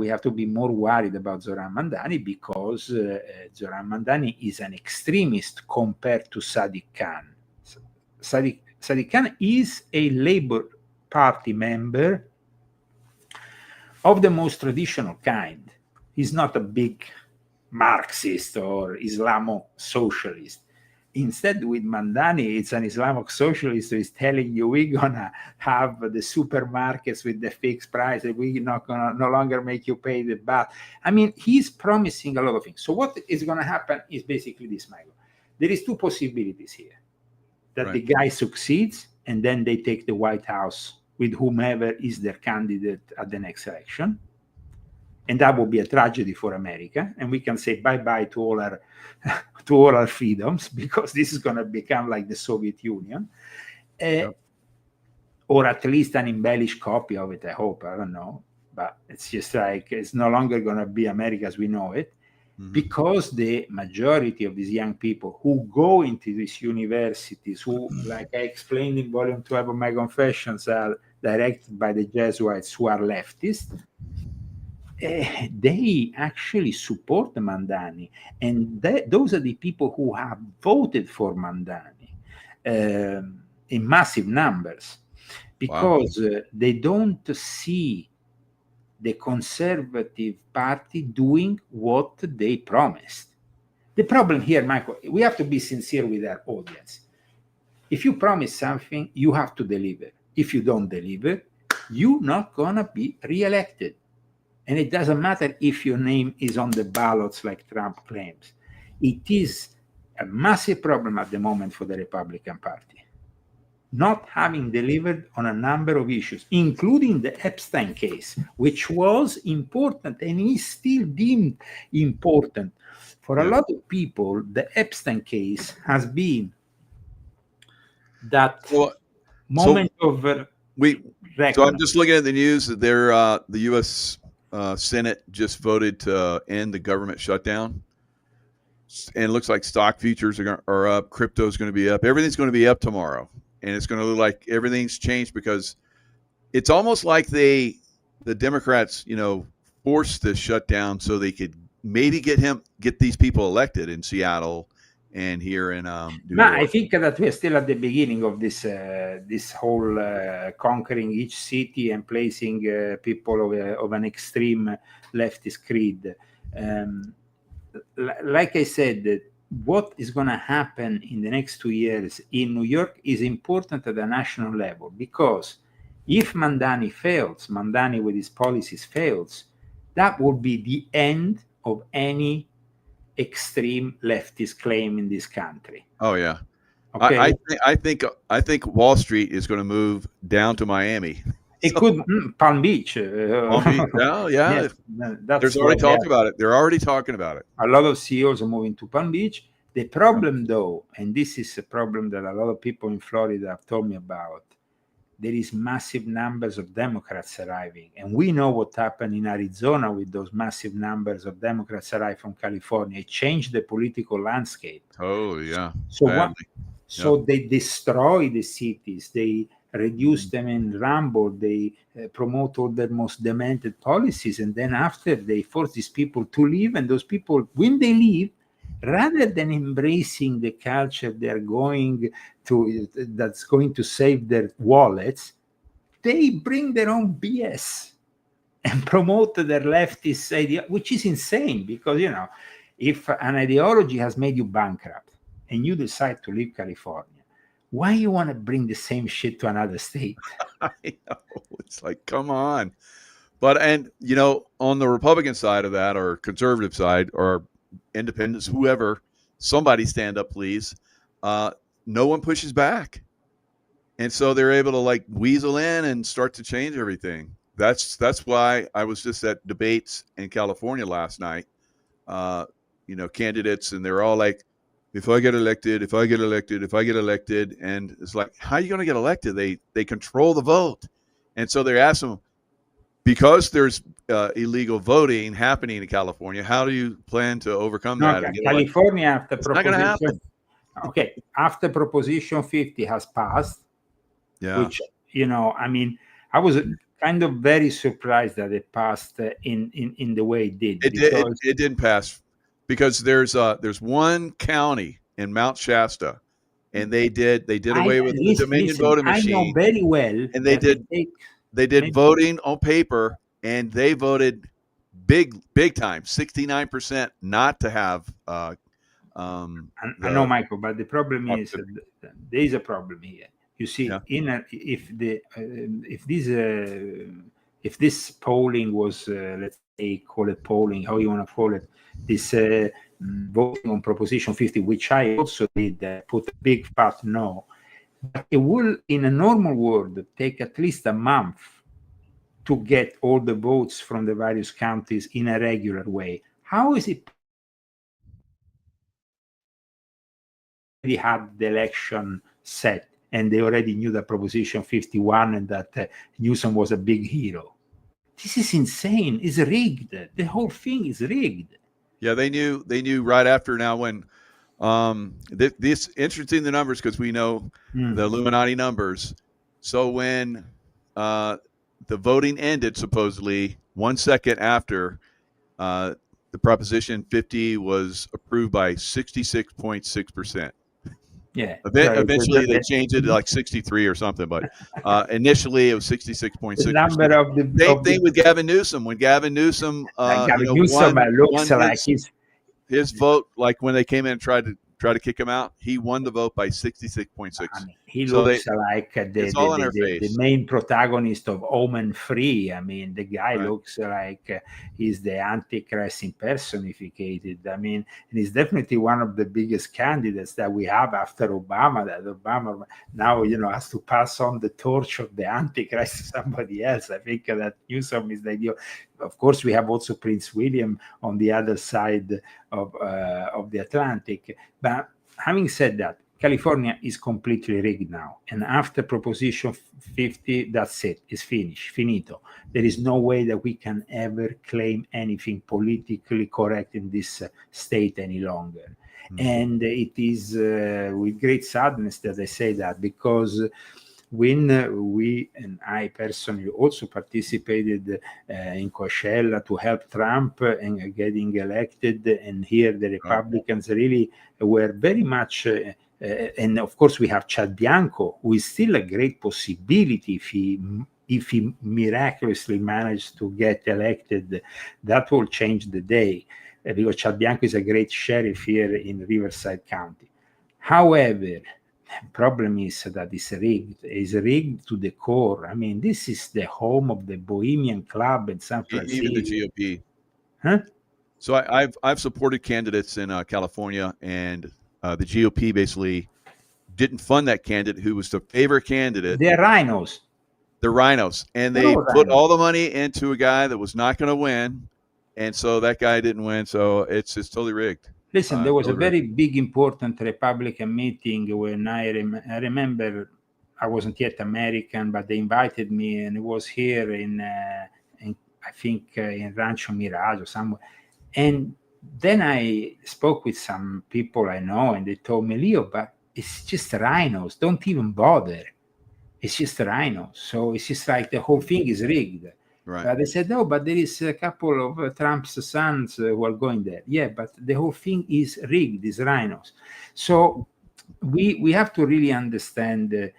we have to be more worried about Zoran Mandani because Zoran Mandani is an extremist compared to Sadiq Khan. Sadiq Khan is a Labour Party member of the most traditional kind. He's not a big Marxist or Islamo-socialist. Instead, with Mandani, it's an Islamic socialist who is telling you we're gonna have the supermarkets with the fixed price, and we're not gonna no longer make you pay the VAT. I mean, he's promising a lot of things. So what is gonna happen is basically this, Michael. There is two possibilities here: that the guy succeeds, and then they take the White House with whomever is their candidate at the next election, and that would be a tragedy for America, and we can say bye-bye to all our freedoms, because this is going to become like the Soviet Union, or at least an embellished copy of it, I hope. I don't know, but it's just like it's no longer going to be America as we know it, because the majority of these young people who go into these universities, who, like I explained in volume 12 of my confessions, are directed by the Jesuits who are leftist, they actually support Mandani, and those are the people who have voted for Mandani in massive numbers, because they don't see the Conservative Party doing what they promised. The problem here, Michael, we have to be sincere with our audience. If you promise something, you have to deliver. If you don't deliver, you're not gonna be re-elected. And it doesn't matter if your name is on the ballots like Trump claims. It is a massive problem at the moment for the Republican Party, not having delivered on a number of issues, including the Epstein case, which was important and is still deemed important. For a lot of people, the Epstein case has been that moment of reckoning. So I'm just looking at the news that the U.S. Senate just voted to end the government shutdown, and it looks like stock futures are up, crypto is going to be up, everything's going to be up tomorrow, and it's going to look like everything's changed, because it's almost like the Democrats, forced this shutdown so they could maybe get these people elected in Seattle and here in I think that we're still at the beginning of this whole conquering each city and placing people of an extreme leftist creed. Like I said, what is going to happen in the next 2 years in New York is important at the national level, because if Mandani with his policies fails, that will be the end of any extreme leftist claim in this country. Oh yeah. Okay. I think Wall Street is going to move down to Miami. It could Palm Beach. Palm Beach. Oh yeah. There's already talk about it. They're already talking about it. A lot of CEOs are moving to Palm Beach. The problem, though, and this is a problem that a lot of people in Florida have told me about, there is massive numbers of Democrats arriving. And we know what happened in Arizona with those massive numbers of Democrats arriving from California. It changed the political landscape. Oh, yeah. So they destroy the cities. They reduce them in rumble. They promote all their most demented policies. And then after, they force these people to leave. And those people, when they leave, rather than embracing the culture they're going to, that's going to save their wallets, they bring their own BS and promote their leftist idea, which is insane, because, if an ideology has made you bankrupt and you decide to leave California, why you want to bring the same shit to another state? I know. It's like, come on. But, on the Republican side of that, or conservative side, or independents, whoever, somebody stand up, please. No one pushes back. And so they're able to weasel in and start to change everything. That's why I was just at debates in California last night. Candidates, and they're all like, if I get elected, if I get elected, if I get elected. And it's like, how are you going to get elected? They control the vote. And so they're asking them, because there's illegal voting happening in California, how do you plan to overcome that? California, after it's not going to happen. Okay, after Proposition 50 has passed, which, I was kind of very surprised that it passed in the way it did. It didn't pass because there's one county in Mount Shasta, and they did away with the Dominion voting machine. I know very well, and they did voting on paper, and they voted big time, 69% not to have. I know, Michael, but the problem is there is a problem here. You see, if this polling was, let's say, call it polling, how you want to call it, this voting on Proposition 50, which I also did, put a big fat no. But it will, in a normal world, take at least a month to get all the votes from the various counties in a regular way. How is it? They had the election set, and they already knew that Proposition 51 and that Newsom was a big hero. This is insane. It's rigged. The whole thing is rigged. Yeah, they knew right after. Now when this interesting, the numbers, because we know the Illuminati numbers. So when the voting ended, supposedly 1 second after, the Proposition 50 was approved by 66.6%. Yeah. Eventually, they changed it to like 63 or something, but initially it was 66.6%. The number of the same thing with Gavin Newsom. When Gavin Newsom, Newsom looks like his vote, like when they came in and tried to kick him out, he won the vote by 66.6. I mean, he looks like the main protagonist of Omen 3. I mean, the guy looks like he's the Antichrist impersonified. I mean, and he's definitely one of the biggest candidates that we have after Obama. That Obama now, has to pass on the torch of the Antichrist to somebody else. I think that Newsom is the ideal. Of course, we have also Prince William on the other side of the Atlantic. But having said that, California is completely rigged now. And after Proposition 50, that's it. It's finished. Finito. There is no way that we can ever claim anything politically correct in this state any longer. And it is with great sadness that I say that, because when we, and I personally also participated in Coachella to help Trump in getting elected, and here the Republicans really were very much, and of course we have Chad Bianco, who is still a great possibility if he miraculously managed to get elected. That will change the day, because Chad Bianco is a great sheriff here in Riverside County. However, the problem is that it's rigged. It's rigged to the core. I mean, this is the home of the Bohemian Club in San Francisco. Even the GOP. Huh? So I've supported candidates in California, and the GOP basically didn't fund that candidate who was the favorite candidate. They're rhinos. They're rhinos. And they put all the money into a guy that was not going to win. And so that guy didn't win. So it's totally rigged. Listen, there was a very big, important Republican meeting when I remember I wasn't yet American, but they invited me, and it was here in I think in Rancho Mirage or somewhere. And then I spoke with some people I know, and they told me, Leo, but it's just rhinos. Don't even bother. It's just rhinos. So it's just like the whole thing is rigged. Right. But they said, no, but there is a couple of Trump's sons who are going there. Yeah, but the whole thing is rigged, these rhinos. So we have to really understand that.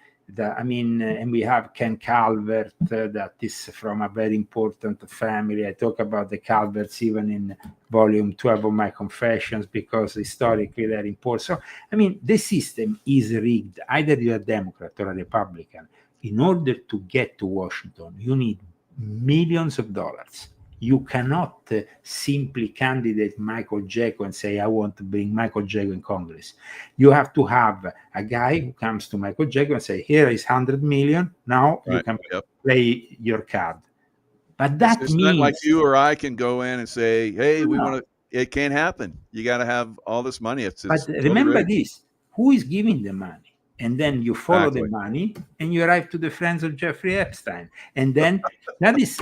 I mean, and we have Ken Calvert, that is from a very important family. I talk about the Calverts even in volume 12 of my Confessions, because historically they're important. So, I mean, the system is rigged. Either you're a Democrat or a Republican. In order to get to Washington, you need millions of dollars. You cannot simply candidate Michael Jaco and say, I want to bring Michael Jaco in Congress. You have to have a guy who comes to Michael Jaco and say, here is 100 million. Now you can play your card. But that means not like you or I can go in and say, hey, we want to, it can't happen. You got to have all this money. But remember this, who is giving the money? And then you follow the money, and you arrive to the friends of Jeffrey Epstein. And then that's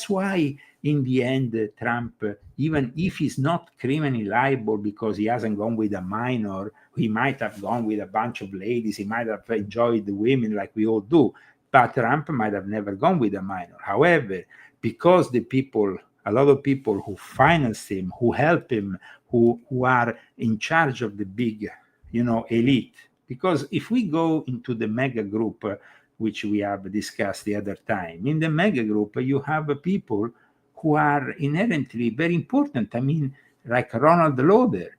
why in the end, Trump, even if he's not criminally liable because he hasn't gone with a minor, he might have gone with a bunch of ladies. He might have enjoyed the women like we all do. but Trump might have never gone with a minor. However, because a lot of people who finance him, who help him, who are in charge of the big, elite. Because if we go into the mega group, which we have discussed the other time, in the mega group, you have people who are inherently very important. I mean, like Ronald Lauder,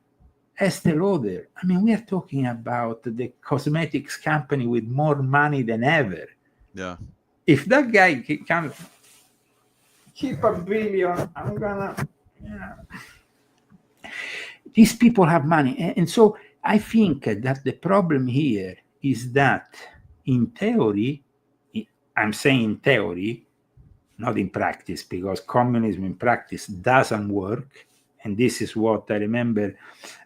Estee Lauder. I mean, we are talking about the cosmetics company with more money than ever. Yeah. If that guy can keep $1 billion, I'm gonna. These people have money, and so I think that the problem here is that, in theory, I'm saying in theory, not in practice, because communism in practice doesn't work. And this is what I remember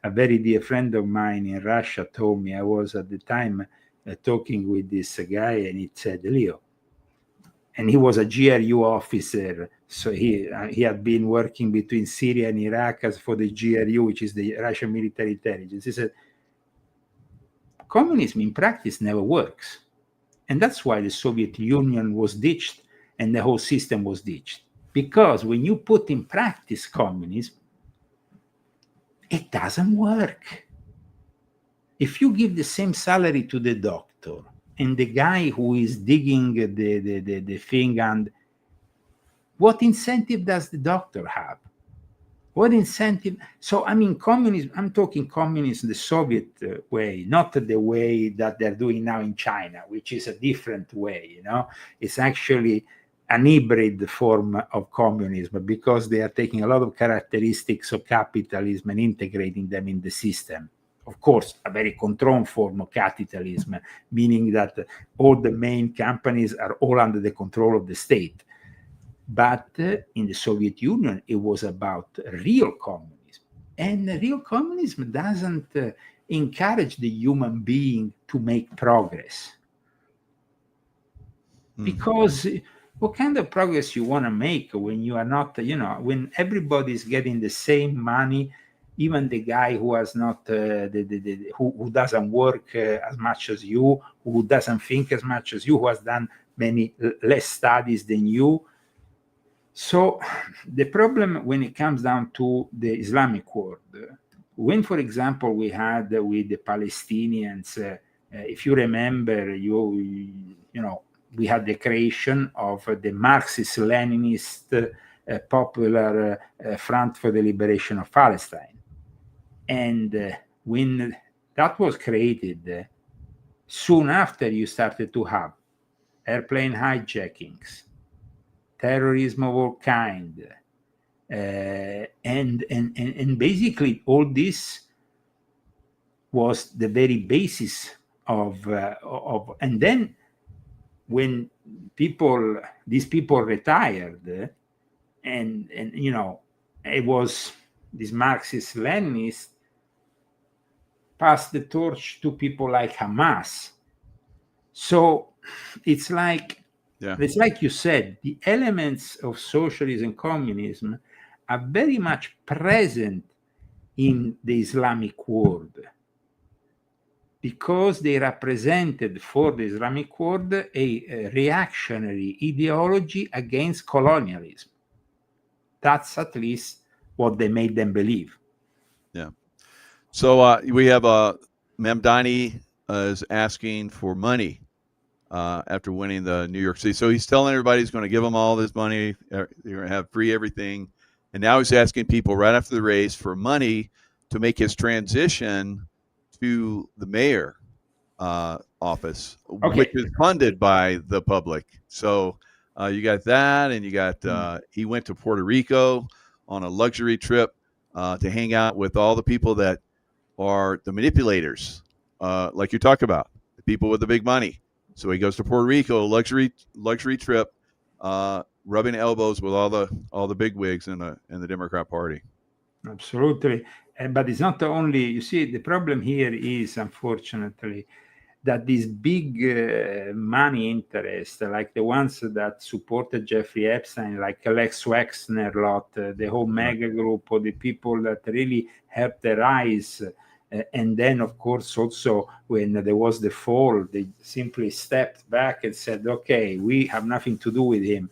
a very dear friend of mine in Russia told me. I was at the time talking with this guy, and he said, Leo, and he was a GRU officer. So he had been working between Syria and Iraq as for the GRU, which is the Russian military intelligence. He said, communism in practice never works. And that's why the Soviet Union was ditched and the whole system was ditched. Because when you put in practice communism, it doesn't work. If you give the same salary to the doctor and the guy who is digging the thing, and what incentive does the doctor have? What incentive? So, I mean, communism, I'm talking communism the Soviet way, not the way that they're doing now in China, which is a different way, It's actually an hybrid form of communism, because they are taking a lot of characteristics of capitalism and integrating them in the system. Of course, a very controlled form of capitalism, meaning that all the main companies are all under the control of the state. But in the Soviet Union, it was about real communism. And real communism doesn't encourage the human being to make progress. Because what kind of progress you want to make when you are not, when everybody's getting the same money, even the guy who has not, who doesn't work as much as you, who doesn't think as much as you, who has done many less studies than you. So the problem when it comes down to the Islamic world, when, for example, we had with the Palestinians, if you remember, we had the creation of the Marxist-Leninist Popular Front for the Liberation of Palestine. And when that was created, soon after you started to have airplane hijackings, terrorism of all kind, and basically all this was the very basis of and then when these people retired, and it was this Marxist-Leninist passed the torch to people like Hamas. So it's like, it's like you said, the elements of socialism and communism are very much present in the Islamic world, because they represented for the Islamic world a reactionary ideology against colonialism. That's at least what they made them believe. Yeah. So we have Mamdani is asking for money after winning the New York City. So he's telling everybody he's going to give them all this money. They're going to have free everything. And now he's asking people right after the race for money to make his transition to the mayor office, which is funded by the public. So you got that, and you got he went to Puerto Rico on a luxury trip to hang out with all the people that are the manipulators, like you talk about, the people with the big money. So he goes to Puerto Rico, luxury trip, rubbing elbows with all the big wigs in the Democrat Party. Absolutely. But it's not only, you see, the problem here is, unfortunately, that these big money interests, like the ones that supported Jeffrey Epstein, like Lex Wexner lot, the whole mega group, or the people that really helped the rise And then, of course, also when there was the fall, they simply stepped back and said, okay, we have nothing to do with him.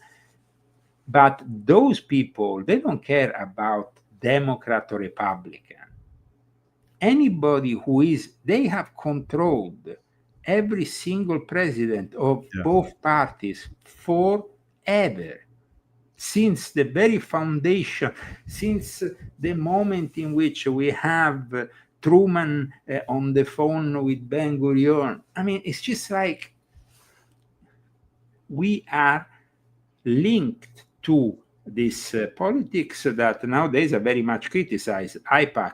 But those people, they don't care about Democrat or Republican. Anybody who is, they have controlled every single president of both parties forever, since the very foundation, since the moment in which we have Truman on the phone with Ben Gurion. I mean, it's just like we are linked to this politics that nowadays are very much criticized. AIPAC,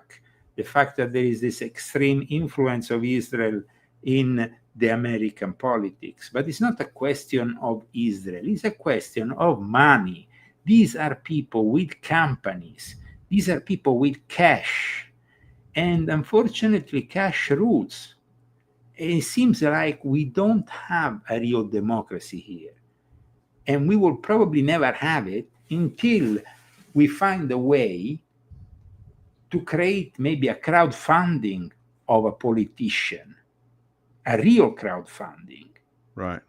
the fact that there is this extreme influence of Israel in the American politics. But it's not a question of Israel, it's a question of money. These are people with companies, these are people with cash. And unfortunately, cash rules. It seems like we don't have a real democracy here. And we will probably never have it until we find a way to create maybe a crowdfunding of a politician, a real crowdfunding. Right.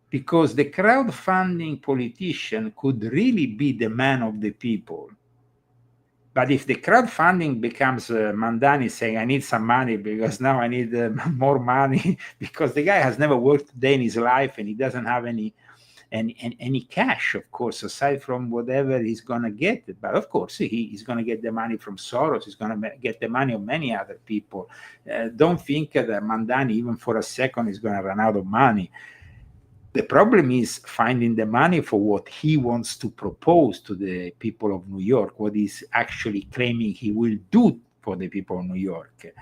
Because the crowdfunding politician could really be the man of the people. But if the crowdfunding becomes Mandani saying, I need some money because now I need more money, because the guy has never worked a day in his life and he doesn't have any cash, of course, aside from whatever he's going to get. But of course, he's going to get the money from Soros. He's going to get the money of many other people. Don't think that Mandani, even for a second, is going to run out of money. The problem is finding the money for what he wants to propose to the people of New York, what he's actually claiming he will do for the people of New York.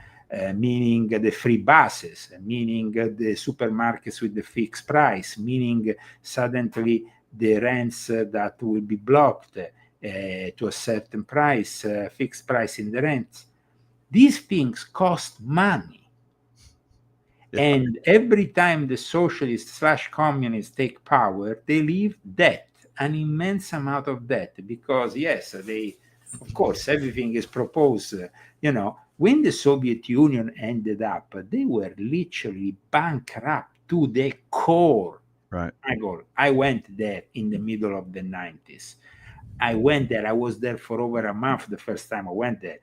Meaning the free buses, meaning the supermarkets with the fixed price, meaning suddenly the rents that will be blocked to a certain price, fixed price in the rents. These things cost money. Yeah. And every time the socialists / communists take power, they leave debt, an immense amount of debt, because yes, they, of course, everything is proposed, when the Soviet Union ended up, they were literally bankrupt to the core. Right. I went there in the middle of the 90s. I went there. I was there for over a month the first time I went there.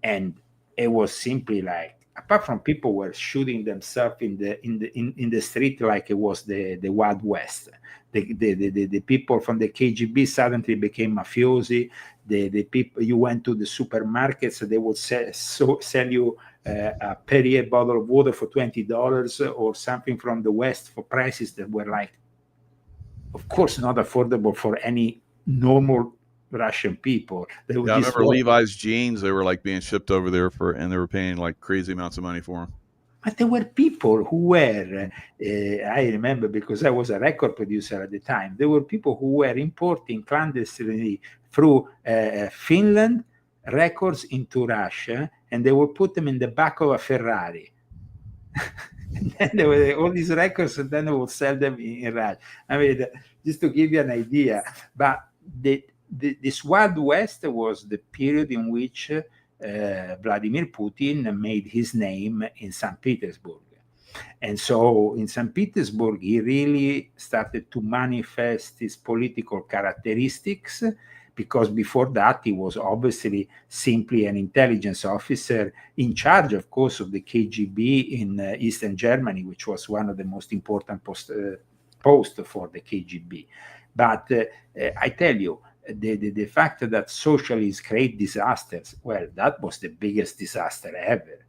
And it was simply like, apart from people were shooting themselves in the street like it was the Wild West. The people from the KGB suddenly became mafiosi. The people, you went to the supermarkets, they would sell you a Perrier bottle of water for $20 or something from the West for prices that were like, of course, not affordable for any normal Russian people. I remember Levi's jeans, they were like being shipped over there and they were paying like crazy amounts of money for them. But there were people who were, I remember because I was a record producer at the time, there were people who were importing clandestinely through Finland records into Russia, and they would put them in the back of a Ferrari. And then there were all these records, and then they would sell them in Russia. I mean, just to give you an idea. But this Wild West was the period in which Vladimir Putin made his name in St. Petersburg. And so in St. Petersburg, he really started to manifest his political characteristics, because before that, he was obviously simply an intelligence officer in charge, of course, of the KGB in Eastern Germany, which was one of the most important posts for the KGB. But I tell you, the fact that socialists create disasters, well, that was the biggest disaster ever.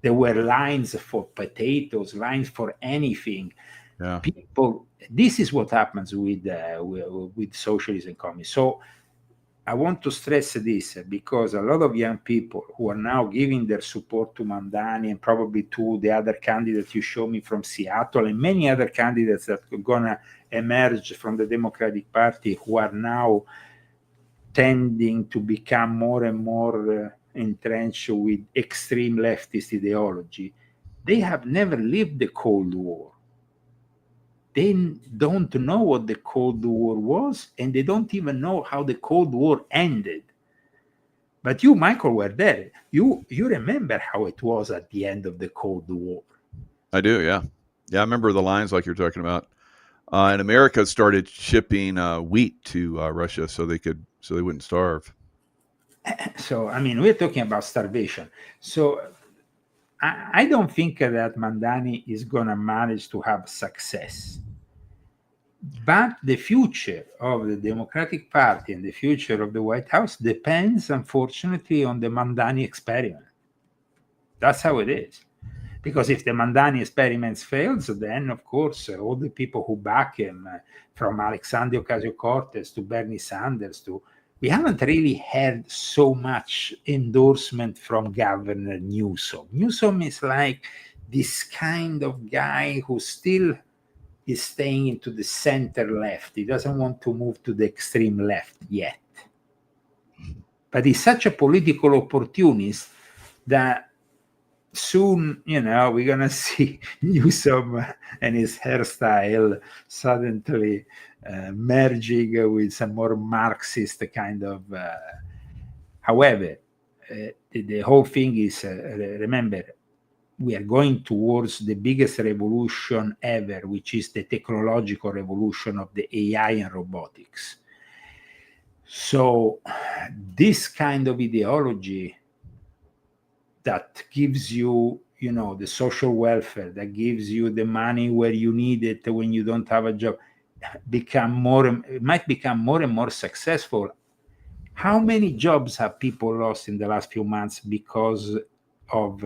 There were lines for potatoes, lines for anything. Yeah. People, this is what happens with socialism and communism. So I want to stress this, because a lot of young people who are now giving their support to Mandani and probably to the other candidates you show me from Seattle and many other candidates that are going to emerge from the Democratic Party, who are now tending to become more and more entrenched with extreme leftist ideology, they have never lived the Cold War. They don't know what the Cold War was, and they don't even know how the Cold War ended. But you, Michael, were there. You remember how it was at the end of the Cold War. I do, yeah. Yeah, I remember the lines like you're talking about. And America started shipping wheat to Russia so they wouldn't starve. So, I mean, we're talking about starvation. So I don't think that Mandani is going to manage to have success. But the future of the Democratic Party and the future of the White House depends, unfortunately, on the Mandani experiment. That's how it is. Because if the Mandani experiments fails, then, of course, all the people who back him, from Alexandria Ocasio-Cortez to Bernie Sanders we haven't really had so much endorsement from Governor Newsom. Newsom is like this kind of guy who still is staying into the center left. He doesn't want to move to the extreme left yet. But he's such a political opportunist that soon, we're going to see Newsom and his hairstyle suddenly merging with some more Marxist kind of. However, the whole thing is, remember, we are going towards the biggest revolution ever, which is the technological revolution of the AI and robotics. So this kind of ideology that gives you, the social welfare, that gives you the money where you need it when you don't have a job, might become more and more successful. How many jobs have people lost in the last few months because of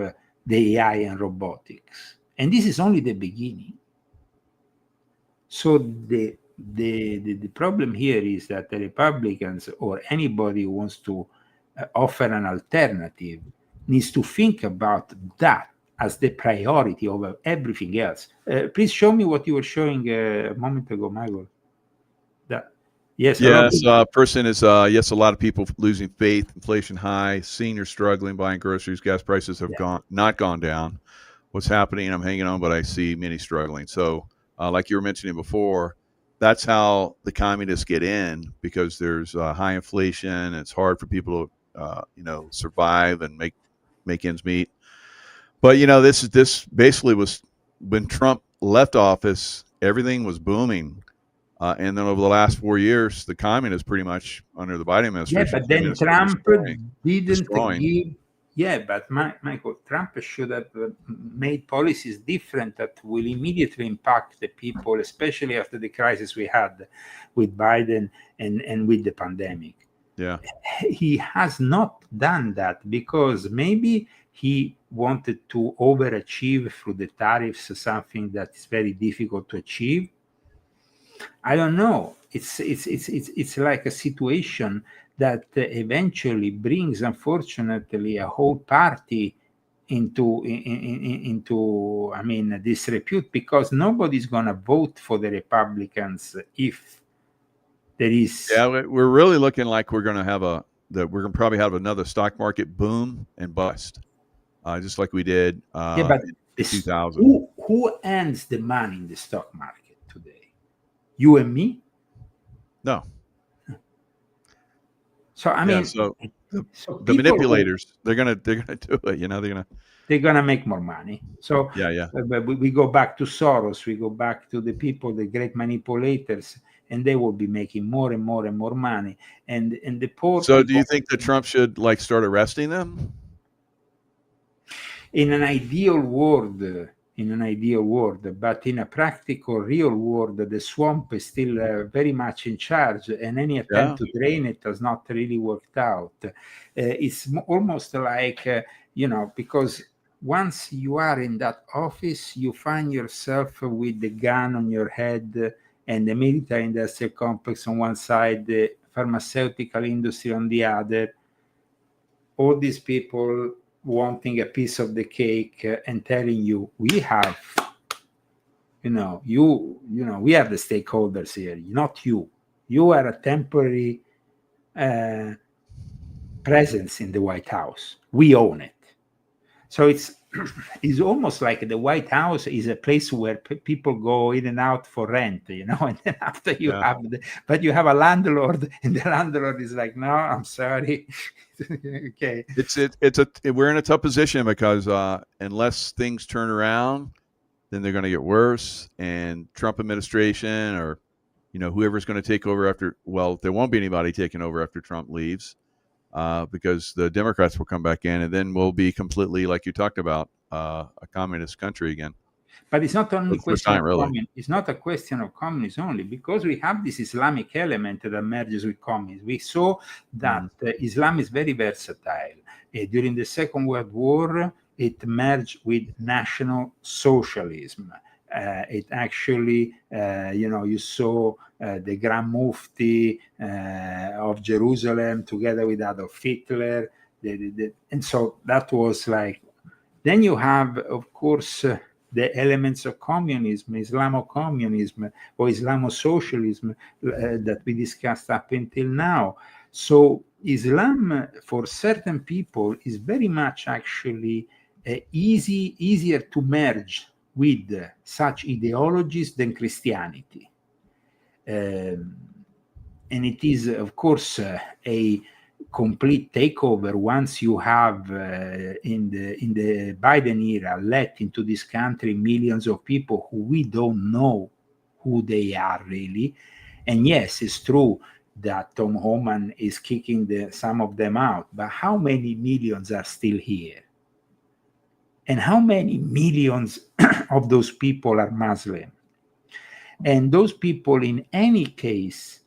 the AI and robotics? And this is only the beginning. So the problem here is that the Republicans or anybody who wants to offer an alternative needs to think about that as the priority over everything else. Please show me what you were showing a moment ago, Michael. Yes. Person is a lot of people losing faith, inflation high, seniors struggling, buying groceries, gas prices have not gone down. What's happening? I'm hanging on, but I see many struggling. So, like you were mentioning before, that's how the communists get in, because there's high inflation. It's hard for people to survive and make ends meet. But this basically was when Trump left office, everything was booming. And then over the last 4 years, the communists pretty much under the Biden administration. Yeah, but then Trump didn't give. Yeah, but Michael, Trump should have made policies different that will immediately impact the people, especially after the crisis we had with Biden and with the pandemic. Yeah. He has not done that because maybe he wanted to overachieve through the tariffs, something that is very difficult to achieve. I don't know. It's like a situation that eventually brings, unfortunately, a whole party into disrepute, because nobody's going to vote for the Republicans if there is. Yeah, we're really looking like we're going to probably have another stock market boom and bust, just like we did. But in 2000. Who earns the money in the stock market today? You and me? No. So the manipulators, they're gonna do it. They're gonna make more money. So we go back to Soros. We go back to the people, the great manipulators, and they will be making more and more and more money. And the poor. So do you think that Trump should start arresting them? In an ideal world, but in a practical, real world, the swamp is still very much in charge, and any attempt to drain it has not really worked out. It's almost like, because once you are in that office, you find yourself with the gun on your head and the military industrial complex on one side, the pharmaceutical industry on the other, all these people wanting a piece of the cake and telling you, we have, we are the stakeholders here, not you. You are a temporary presence in the White House. We own it. So it's it's almost like the White House is a place where people go in and out for rent, and then after you have but you have a landlord, and the landlord is like, no, I'm sorry. Okay. We're in a tough position because unless things turn around, then they're going to get worse. And Trump administration, or whoever's going to take over after, well, there won't be anybody taking over after Trump leaves, because the Democrats will come back in, and then we'll be completely, like you talked about, a communist country again. But it's not only it's not a question of communism only, because we have this Islamic element that merges with communism. We saw that Islam is very versatile. During the Second World War, it merged with National Socialism. It actually, you saw the Grand Mufti of Jerusalem together with Adolf Hitler. And so that was like, then you have, of course, the elements of communism, Islamo-communism or Islamo-socialism that we discussed up until now. So Islam, for certain people, is very much actually easier to merge with such ideologies than Christianity. And it is, of course, a complete takeover once you have in the Biden era let into this country millions of people who we don't know who they are really. And yes, it's true that Tom Homan is kicking some of them out, but how many millions are still here? And how many millions of those people are Muslim? And those people, in any case,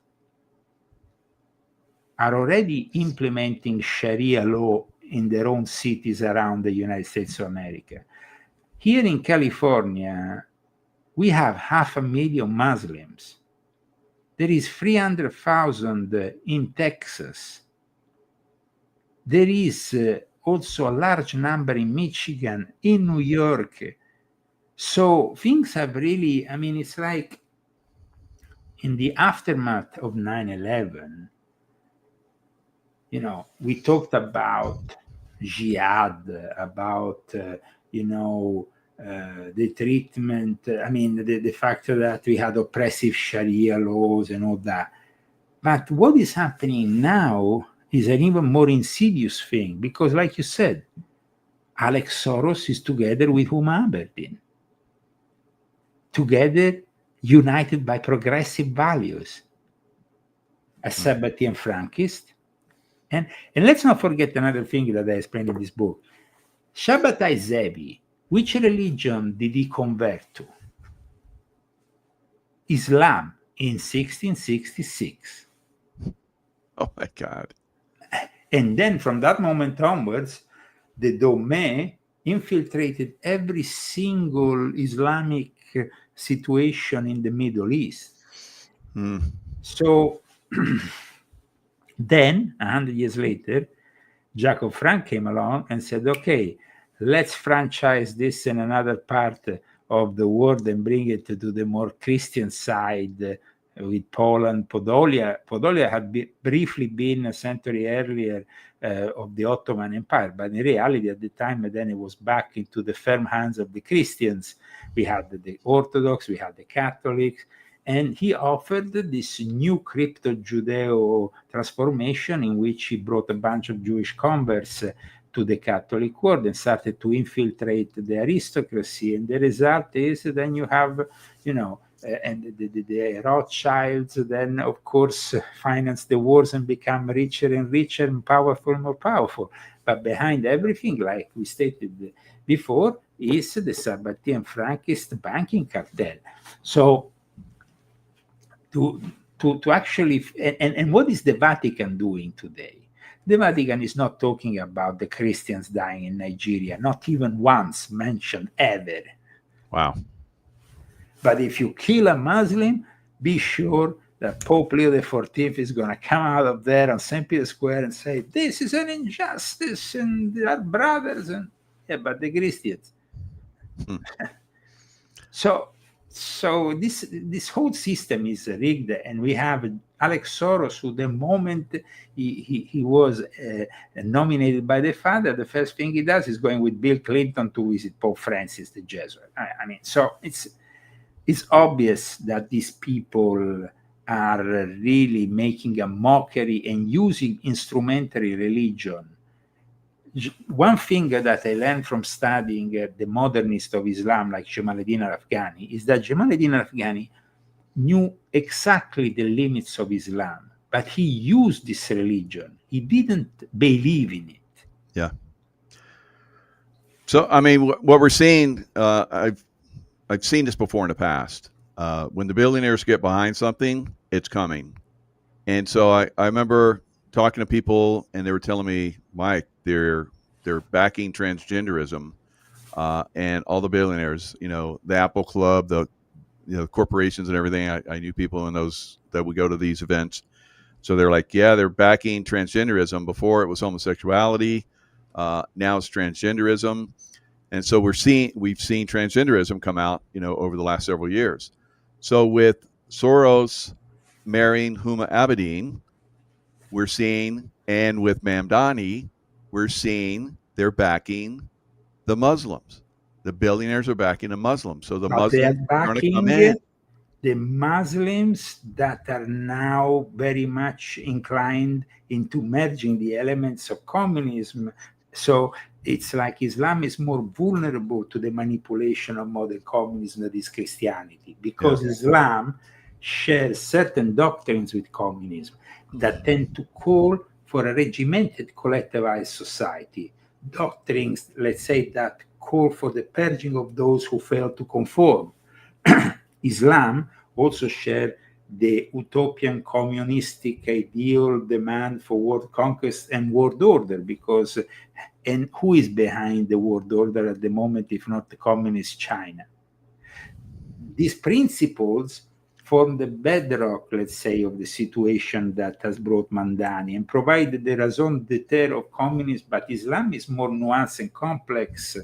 are already implementing Sharia law in their own cities around the United States of America. Here in California, we have 500,000 Muslims. There is 300,000 in Texas. There is also a large number in Michigan, in New York. So things have really, it's like in the aftermath of 9/11, we talked about jihad, about, the treatment, the fact that we had oppressive Sharia laws and all that. But what is happening now is an even more insidious thing, because like you said, Alex Soros is together with Huma Abedin, together united by progressive values, a Sabbatean Frankist. And let's not forget another thing that I explained in this book. Shabbatai Zevi, which religion did he convert to? Islam in 1666. Oh my God. And then from that moment onwards, the Dome infiltrated every single Islamic situation in the Middle East. So then, 100 years later, Jacob Frank came along and said, okay, let's franchise this in another part of the world and bring it to the more Christian side with Poland. Podolia had briefly been a century earlier of the Ottoman Empire, but in reality at the time, then it was back into the firm hands of the Christians. We had the Orthodox, we had the Catholics, and he offered this new crypto-Judeo transformation in which he brought a bunch of Jewish converts to the Catholic world and started to infiltrate the aristocracy. And the result is then you have, and the Rothschilds then, of course, finance the wars and become richer and richer and powerful and more powerful. But behind everything, like we stated before, is the Sabbatean Frankist banking cartel. So to actually, and what is the Vatican doing today? The Vatican is not talking about the Christians dying in Nigeria, not even once mentioned ever. Wow. But if you kill a Muslim, be sure that Pope Leo XIV is going to come out of there on St. Peter's Square and say, this is an injustice and they are brothers. And yeah, but the Christians. So So this whole system is rigged, and we have Alex Soros, who the moment he was nominated by the father, the first thing he does is going with Bill Clinton to visit Pope Francis the Jesuit. I mean, so it's obvious that these people are really making a mockery and using instrumentary religion. One thing that I learned from studying the modernists of Islam, like Jamaluddin al-Afghani, is that Jamaluddin al-Afghani knew exactly the limits of Islam, but he used this religion. He didn't believe in it. Yeah. So, I mean, what we're seeing, I've seen this before in the past. When the billionaires get behind something, it's coming. And so I remember talking to people, and they were telling me, Mike, they're backing transgenderism, and all the billionaires, the Apple Club, the corporations and everything. I knew people in those that would go to these events. So they're like, yeah, they're backing transgenderism. Before it was homosexuality, now it's transgenderism, and so we've seen transgenderism come out, over the last several years. So with Soros marrying Huma Abedin, we're seeing, and with Mamdani, we're seeing they're backing the Muslims. The billionaires are backing the Muslims. So the Muslims are going to come in. The Muslims that are now very much inclined into merging the elements of communism. So it's like Islam is more vulnerable to the manipulation of modern communism than is Christianity, because Islam shares certain doctrines with communism that tend to call for a regimented collectivized society. Doctrines, let's say, that call for the purging of those who fail to conform. Islam also shares the utopian communistic ideal demand for world conquest and world order, and who is behind the world order at the moment, if not the communist China? These principles form the bedrock, let's say, of the situation that has brought Mamdani and provided the raison d'etre of communism. But Islam is more nuanced and complex.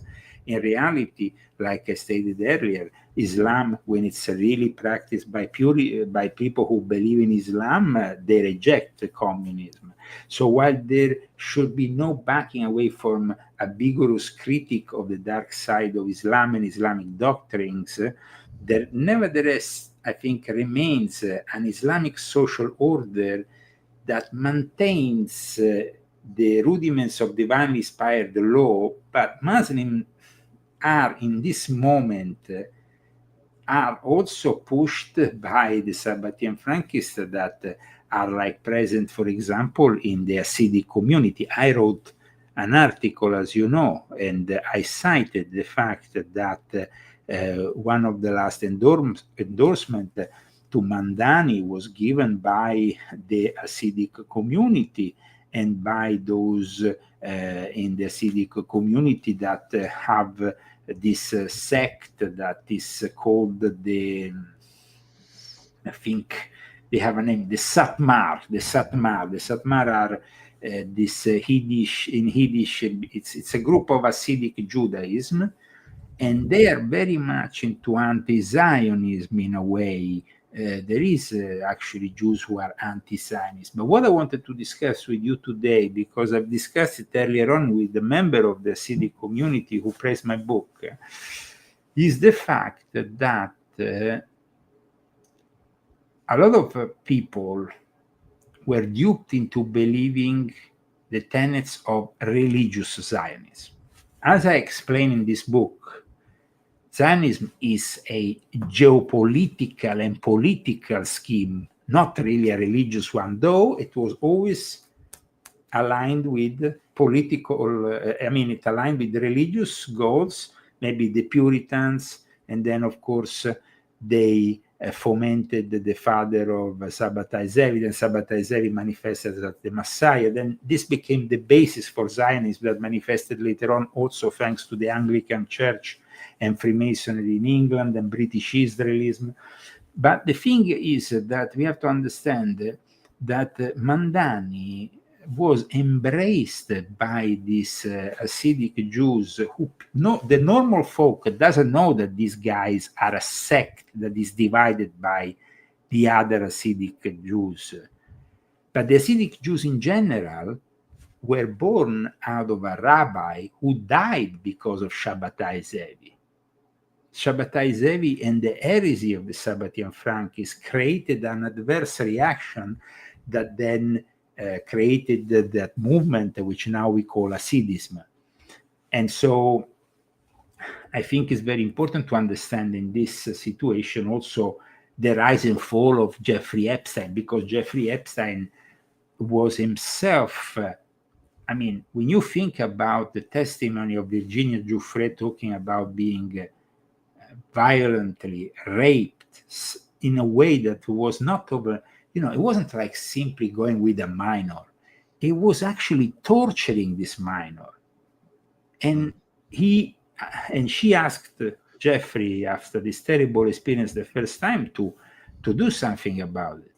In reality, like I stated earlier, Islam, when it's really practiced by people who believe in Islam, they reject communism. So while there should be no backing away from a vigorous critique of the dark side of Islam and Islamic doctrines, there nevertheless, I think, remains an Islamic social order that maintains the rudiments of divinely inspired law, but Muslims are in this moment are also pushed by the Sabbatian Frankists that are like present, for example, in the Hasidic community. I wrote an article, as you know, and I cited the fact that one of the last endorsement to Mamdani was given by the Hasidic community and by those in the Hasidic community that have this sect that is called I think they have a name, the Satmar. The Satmar are this Yiddish, in Yiddish, it's a group of Hasidic Judaism, and they are very much into anti-Zionism in a way. There is actually Jews who are anti-Zionist. But what I wanted to discuss with you today, because I've discussed it earlier on with the member of the Hasidic community who praised my book, is the fact that a lot of people were duped into believing the tenets of religious Zionism. As I explain in this book, Zionism is a geopolitical and political scheme, not really a religious one, though it was always aligned with it aligned with religious goals, maybe the Puritans, and then, of course, they fomented the father of Sabbatai Zevi, then Sabbatai Zevi manifested as the Messiah. Then this became the basis for Zionism that manifested later on also thanks to the Anglican Church and Freemasonry in England and British Israelism. But the thing is that we have to understand that Mamdani was embraced by these Hasidic Jews who the normal folk doesn't know that these guys are a sect that is divided by the other Hasidic Jews. But the Hasidic Jews in general were born out of a rabbi who died because of Shabbatai Zevi. Shabbatai Zevi and the heresy of the Sabbatian Frankists created an adverse reaction that then created that movement, which now we call Hasidism. And so I think it's very important to understand in this situation also the rise and fall of Jeffrey Epstein, because Jeffrey Epstein was himself, I mean, when you think about the testimony of Virginia Giuffre talking about being violently raped in a way that was not over, it wasn't like simply going with a minor. It was actually torturing this minor. And she asked Jeffrey after this terrible experience the first time to do something about it.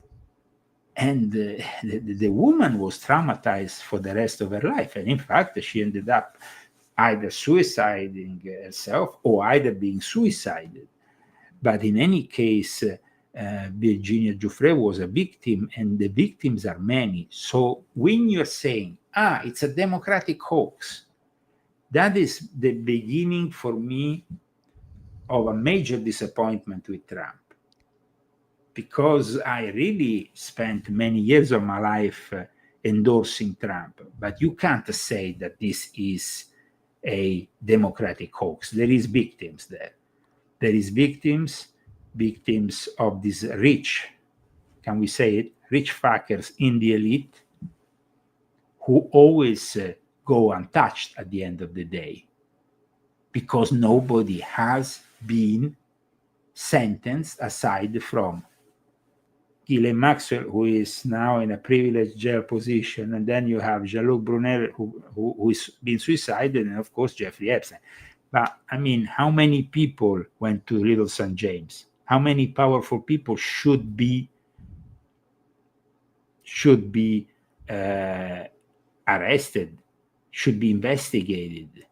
And the woman was traumatized for the rest of her life. And in fact, she ended up either suiciding herself or either being suicided. But in any case, Virginia Giuffre was a victim, and the victims are many. So when you're saying, it's a democratic hoax, that is the beginning for me of a major disappointment with Trump. Because I really spent many years of my life endorsing Trump, but you can't say that this is a democratic hoax. There is victims there. There is victims of these rich, can we say it, rich fuckers in the elite who always go untouched at the end of the day, because nobody has been sentenced aside from Ghislaine Maxwell, who is now in a privileged jail position, and then you have Jean-Luc Brunel, who's been suicided, and of course Jeffrey Epstein. But I mean, how many people went to Little St. James? How many powerful people should be arrested, should be investigated?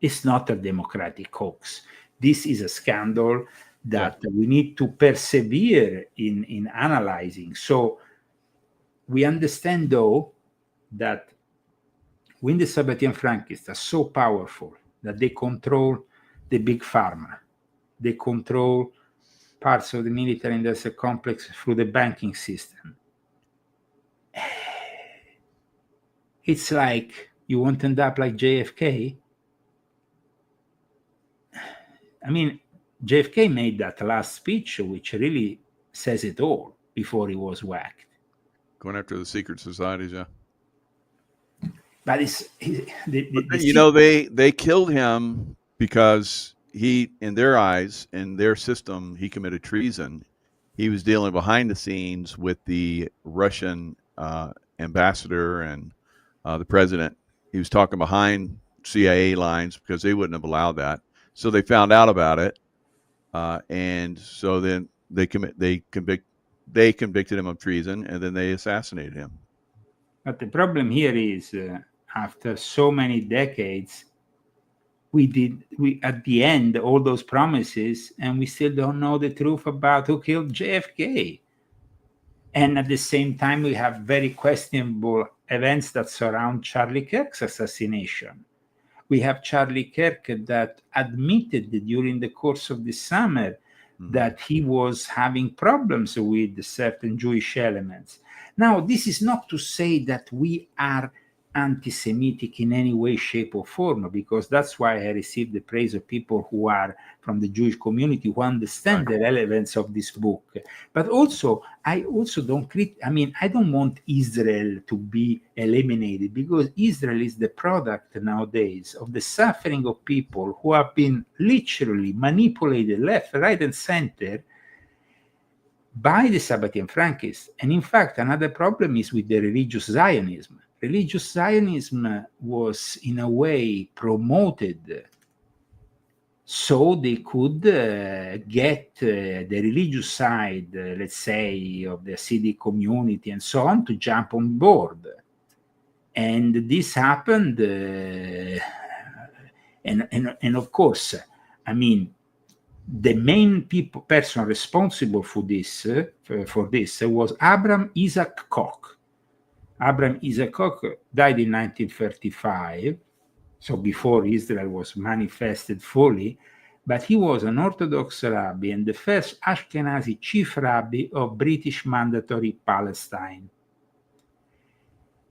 It's not a democratic hoax. This is a scandal that we need to persevere in analyzing. So we understand, though, that when the Sabbatian Frankists are so powerful that they control the big pharma, they control parts of the military industrial complex through the banking system. It's like you won't end up like JFK. I mean, JFK made that last speech, which really says it all, before he was whacked. Going after the secret societies, yeah. But they killed him because he, in their eyes, in their system, he committed treason. He was dealing behind the scenes with the Russian ambassador and the president. He was talking behind CIA lines because they wouldn't have allowed that. So they found out about it. And so then they convicted him of treason, and then they assassinated him. But the problem here is, after so many decades, we at the end all those promises, and we still don't know the truth about who killed JFK. And at the same time, we have very questionable events that surround Charlie Kirk's assassination. We have Charlie Kirk that admitted during the course of the summer that he was having problems with certain Jewish elements. Now, this is not to say that we are anti-Semitic in any way, shape, or form, because that's why I received the praise of people who are from the Jewish community who understand the relevance of this book. But also, I don't want Israel to be eliminated, because Israel is the product nowadays of the suffering of people who have been literally manipulated left, right, and center by the Sabbatian Frankists. And in fact, another problem is with the religious Zionism. Religious Zionism was, in a way, promoted so they could get the religious side, let's say, of the Hasidic community and so on to jump on board. And this happened, and of course, I mean, the main person responsible for this was Abraham Isaac Koch. Abraham Isaac Koch died in 1935, so before Israel was manifested fully, but he was an Orthodox rabbi and the first Ashkenazi chief rabbi of British Mandatory Palestine.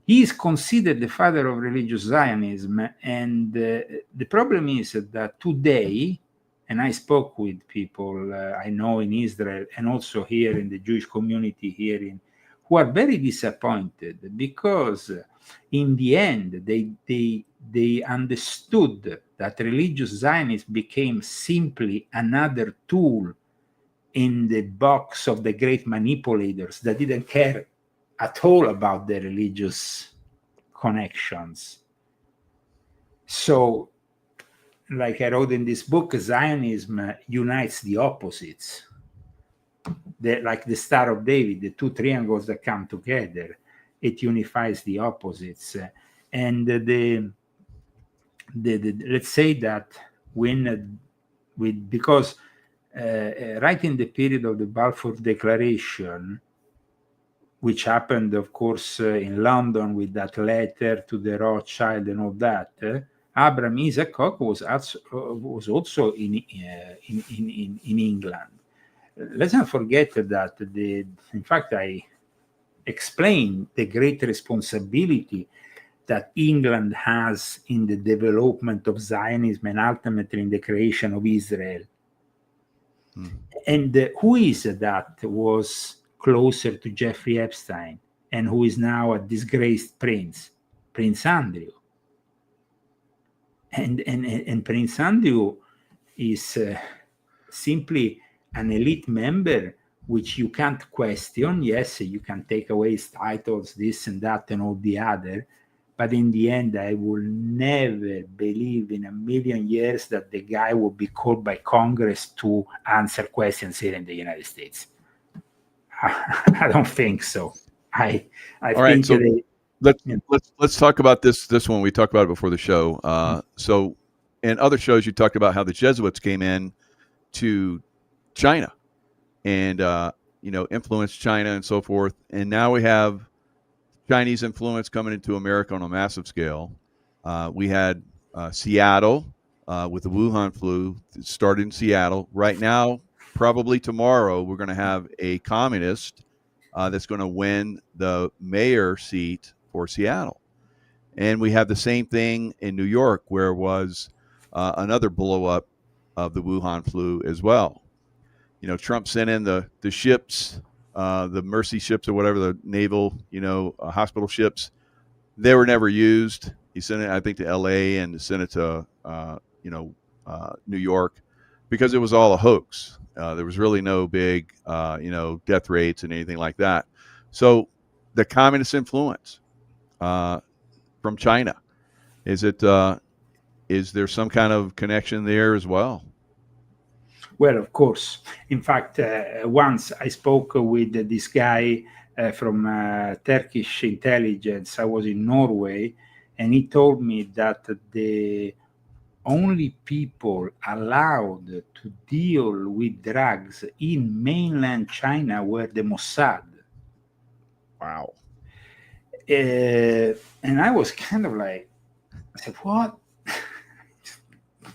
He is considered the father of religious Zionism, and the problem is that today, and I spoke with people I know in Israel and also here in the Jewish community here who are very disappointed because in the end they understood that religious Zionism became simply another tool in the box of the great manipulators that didn't care at all about the religious connections. So, like I wrote in this book, Zionism unites the opposites. Like the Star of David, the two triangles that come together, it unifies the opposites. And let's say that because right in the period of the Balfour Declaration, which happened, of course, in London with that letter to the Rothschild and all that, Abraham Isaac Koch was also in England. Let's not forget that in fact, I explained the great responsibility that England has in the development of Zionism and ultimately in the creation of Israel. And who is that was closer to Jeffrey Epstein and who is now a disgraced prince? Prince Andrew. And Prince Andrew is simply an elite member which you can't question. Yes, you can take away his titles, this and that and all the other, but in the end, I will never believe in a million years that the guy will be called by Congress to answer questions here in the United States. I don't think so. I think so let's talk about this one. We talked about it before the show. So in other shows, you talked about how the Jesuits came in to China and influenced China and so forth. And now we have Chinese influence coming into America on a massive scale. We had Seattle with the Wuhan flu. It started in Seattle. Right now, probably tomorrow, we're going to have a communist that's going to win the mayor seat for Seattle. And we have the same thing in New York, where was another blow up of the Wuhan flu as well. Trump sent in the ships, the Mercy ships or whatever, the naval, hospital ships. They were never used. He sent it, I think, to L.A. and sent it to, New York because it was all a hoax. There was really no big, death rates and anything like that. So the communist influence from China, is there some kind of connection there as well? Well, of course. In fact, once I spoke with this guy from Turkish intelligence. I was in Norway, and he told me that the only people allowed to deal with drugs in mainland China were the Mossad. Wow. And I was kind of like, I said, what?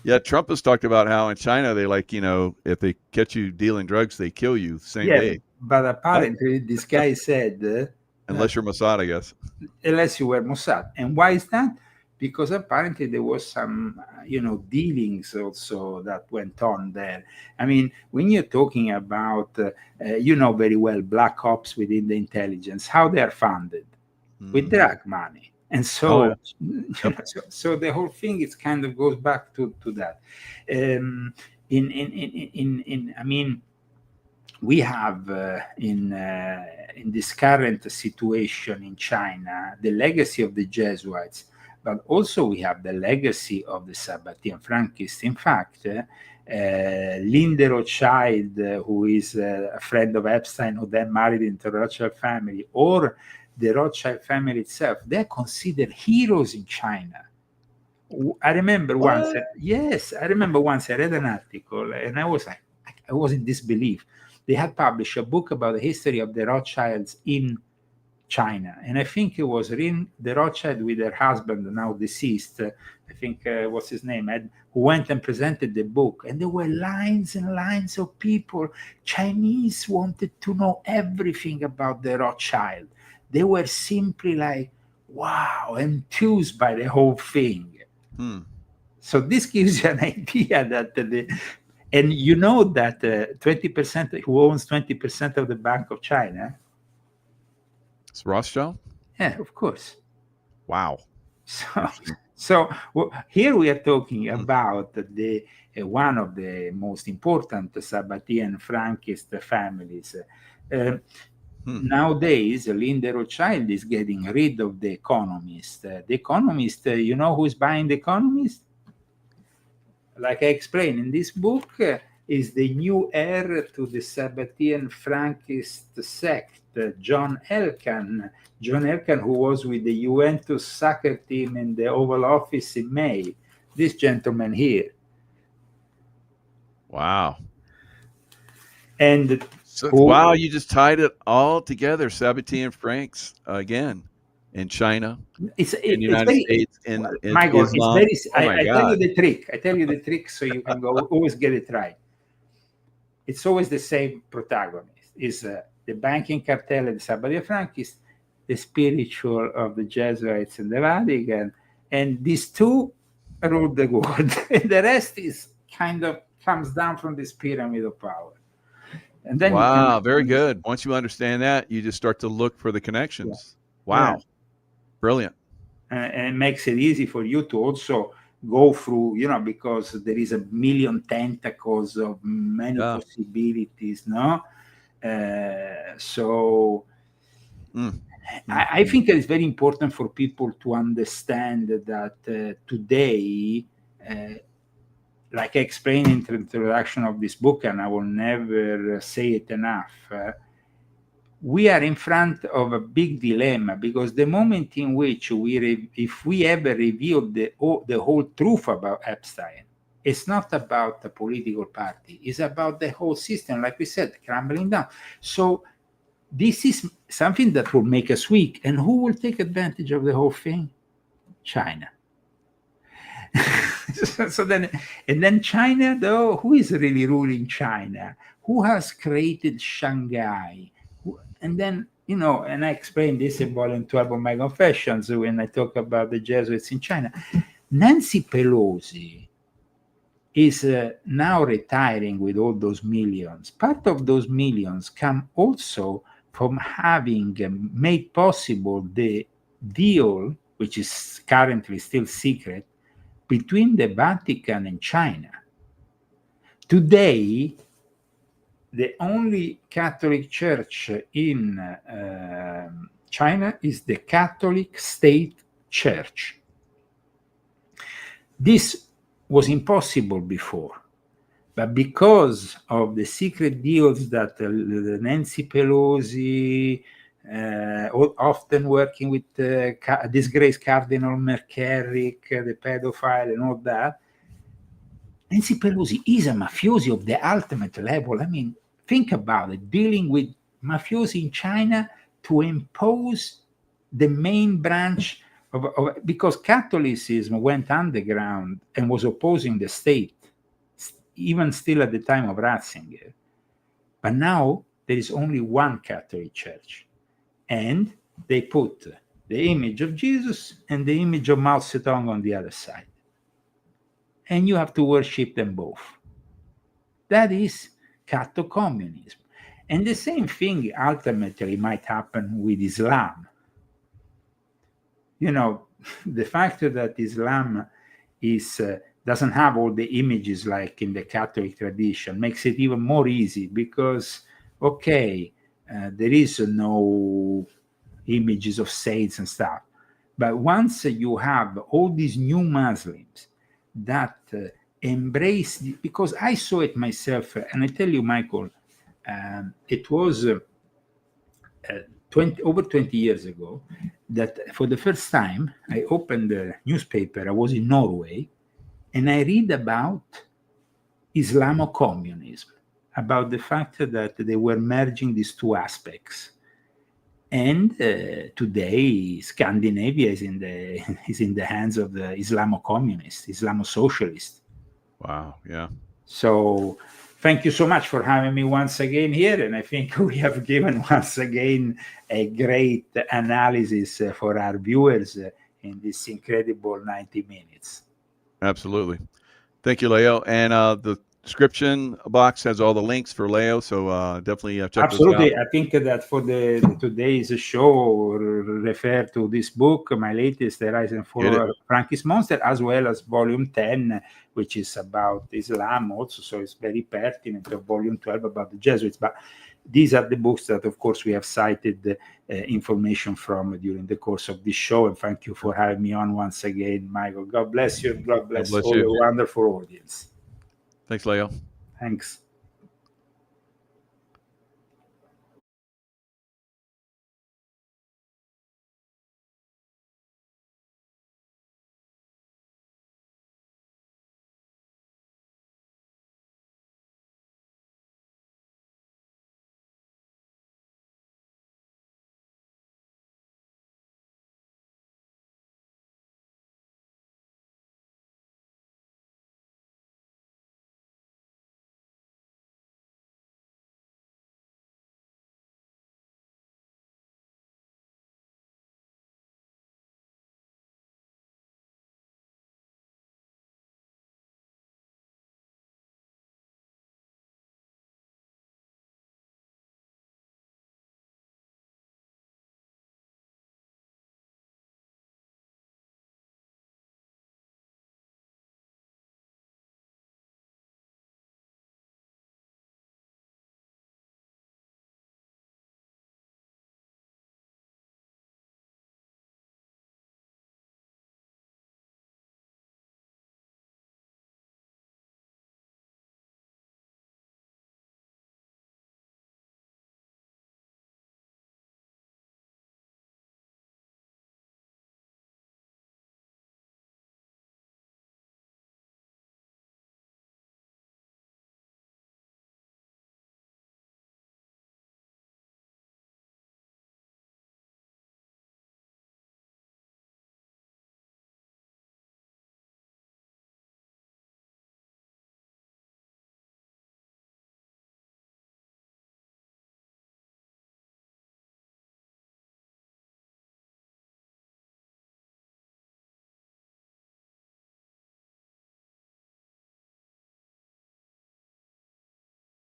Yeah, Trump has talked about how in China they if they catch you dealing drugs, they kill you the same day. But apparently this guy said... unless you're Mossad, I guess. Unless you were Mossad. And why is that? Because apparently there was some, dealings also that went on there. I mean, when you're talking about, very well, black ops within the intelligence, how they are funded? With drug money. And so, so the whole thing is kind of goes back to that. We have in this current situation in China the legacy of the Jesuits, but also we have the legacy of the Sabbatean Frankists. In fact, Linda Rothschild, who is a friend of Epstein, who then married into the Rothschild family, or the Rothschild family itself, they're considered heroes in China. I remember once, I read an article and I was in disbelief. They had published a book about the history of the Rothschilds in China. And I think it was the Rothschild with her husband, now deceased, I think, what's his name, Ed, who went and presented the book. And there were lines and lines of people. Chinese wanted to know everything about the Rothschild. They were simply like, wow, enthused by the whole thing. So this gives you an idea that and you know that 20%, who owns 20% of the Bank of China? It's Rothschild? Yeah, of course. Wow. So here we are talking about the one of the most important Sabatier Frankist families. Nowadays, Linda Rothschild is getting rid of The Economist. The Economist, you know who's buying The Economist? Like I explained in this book, is the new heir to the Sabatier Frankist sect, John Elkann. John Elkann, who was with the Juventus soccer team in the Oval Office in May. This gentleman here. Wow. And wow, you just tied it all together. Sabatier Franks again in China, in the United States, in Michael, Islam. It's very, I tell you the trick. I tell you the trick so you can always get it right. It's always the same protagonist. Is the banking cartel and the Sabatier Frankists, the spiritual of the Jesuits and the Vatican, and these two rule the world. And the rest is kind of comes down from this pyramid of power. And then very good. Once you understand that, you just start to look for the connections. Yeah. Wow. Brilliant. And it makes it easy for you to also go through, because there is a million tentacles of many possibilities, no? I think it's very important for people to understand that today, like I explained in the introduction of this book, and I will never say it enough, we are in front of a big dilemma, because the moment in which if we ever reveal the whole truth about Epstein, it's not about the political party, it's about the whole system, like we said, crumbling down. So this is something that will make us weak. And who will take advantage of the whole thing? China. Then China, though, who is really ruling China? Who has created Shanghai? And then, and I explained this in volume 12 of my Confessions when I talk about the Jesuits in China. Nancy Pelosi is now retiring with all those millions. Part of those millions come also from having made possible the deal, which is currently still secret, between the Vatican and China. Today, the only Catholic church in China is the Catholic State Church. This was impossible before, but because of the secret deals that Nancy Pelosi, often working with disgraced Cardinal McCarrick, the pedophile and all that, Nancy Pelosi is a mafiosi of the ultimate level. I mean, think about it, dealing with mafiosi in China to impose the main branch because Catholicism went underground and was opposing the state, even still at the time of Ratzinger. But now there is only one Catholic Church, and they put the image of Jesus and the image of Mao Zedong on the other side. And you have to worship them both. That is catho-communism. And the same thing ultimately might happen with Islam. The fact that Islam doesn't have all the images like in the Catholic tradition makes it even more easy because, there is no images of saints and stuff. But once you have all these new Muslims that embrace, because I saw it myself, and I tell you, Michael, it was over 20 years ago, that for the first time I opened the newspaper. I was in Norway, and I read about Islamo-communism, about the fact that they were merging these two aspects. And today, Scandinavia is in the hands of the Islamo-communists, Islamo-socialists. Wow. Yeah. So thank you so much for having me once again here. And I think we have given once again a great analysis for our viewers in this incredible 90 minutes. Absolutely. Thank you, Leo. And the description box has all the links for Leo, so definitely check Absolutely. those out. I think that for today's show, refer to this book, my latest, The Rise and Fall of Frankie's Monster, as well as Volume 10, which is about Islam also. So it's very pertinent, of Volume 12 about the Jesuits. But these are the books that, of course, we have cited information from during the course of this show. And thank you for having me on once again, Michael. God bless you. God bless all your wonderful audience. Thanks, Leo. Thanks.